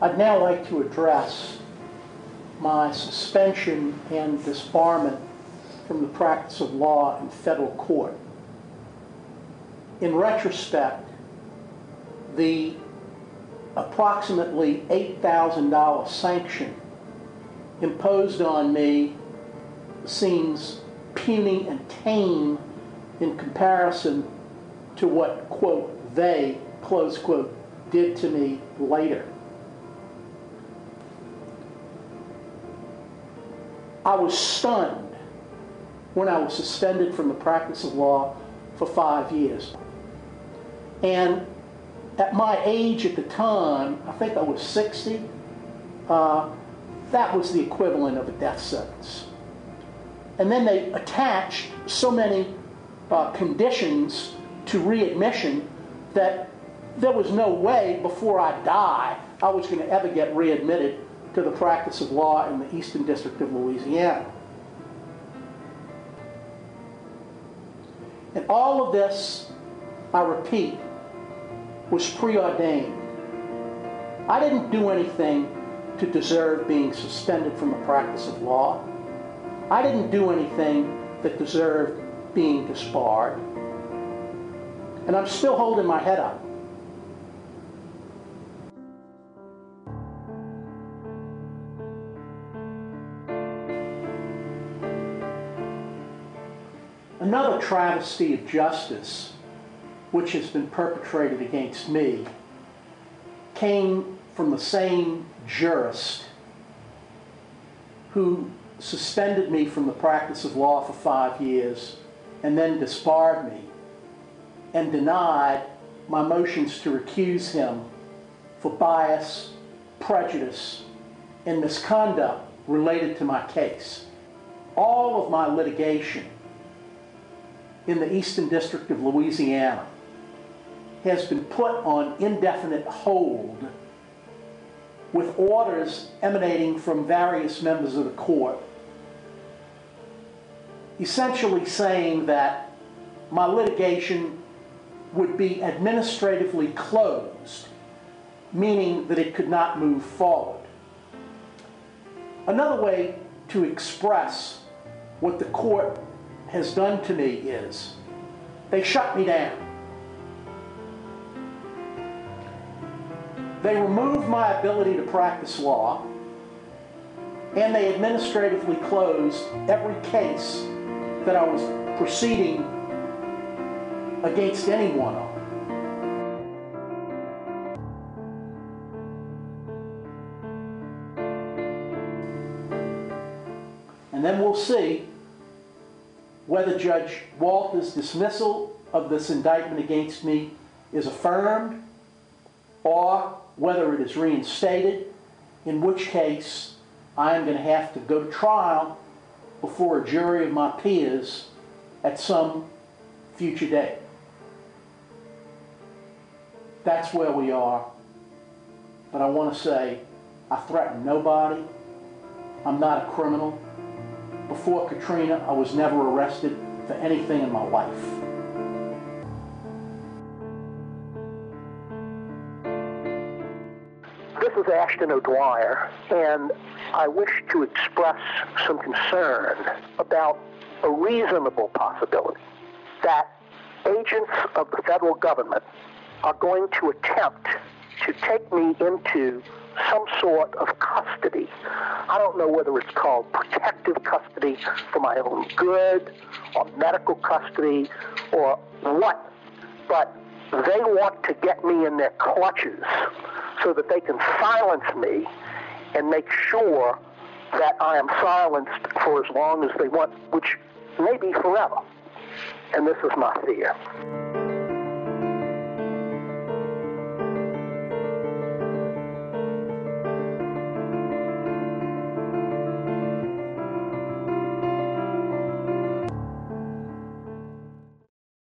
I'd now like to address my suspension and disbarment from the practice of law in federal court. In retrospect, the approximately $8,000 sanction imposed on me seems puny and tame in comparison to what, quote, they, close quote, did to me later. I was stunned when I was suspended from the practice of law for 5 years. And at my age at the time, I think I was 60, that was the equivalent of a death sentence. And then they attached so many conditions to readmission that there was no way before I die I was going to ever get readmitted to the practice of law in the Eastern District of Louisiana. And all of this, I repeat, was preordained. I didn't do anything to deserve being suspended from the practice of law. I didn't do anything that deserved being disbarred. And I'm still holding my head up. Another travesty of justice, which has been perpetrated against me, came from the same jurist who suspended me from the practice of law for 5 years and then disbarred me and denied my motions to recuse him for bias, prejudice, and misconduct related to my case. All of my litigation in the Eastern District of Louisiana has been put on indefinite hold with orders emanating from various members of the court, essentially saying that my litigation would be administratively closed, meaning that it could not move forward. Another way to express what the court has done to me is they shut me down. They removed my ability to practice law, and they administratively closed every case that I was proceeding against anyone on. And then we'll see whether Judge Walter's dismissal of this indictment against me is affirmed or whether it is reinstated, in which case I am going to have to go to trial before a jury of my peers at some future date. That's where we are. But I want to say, I threaten nobody. I'm not a criminal. Before Katrina, I was never arrested for anything in my life. This is Ashton O'Dwyer, and I wish to express some concern about a reasonable possibility that agents of the federal government are going to attempt to take me into some sort of custody. I don't know whether it's called protective custody for my own good, or medical custody, or what, but they want to get me in their clutches so that they can silence me and make sure that I am silenced for as long as they want, which may be forever. And this is my fear.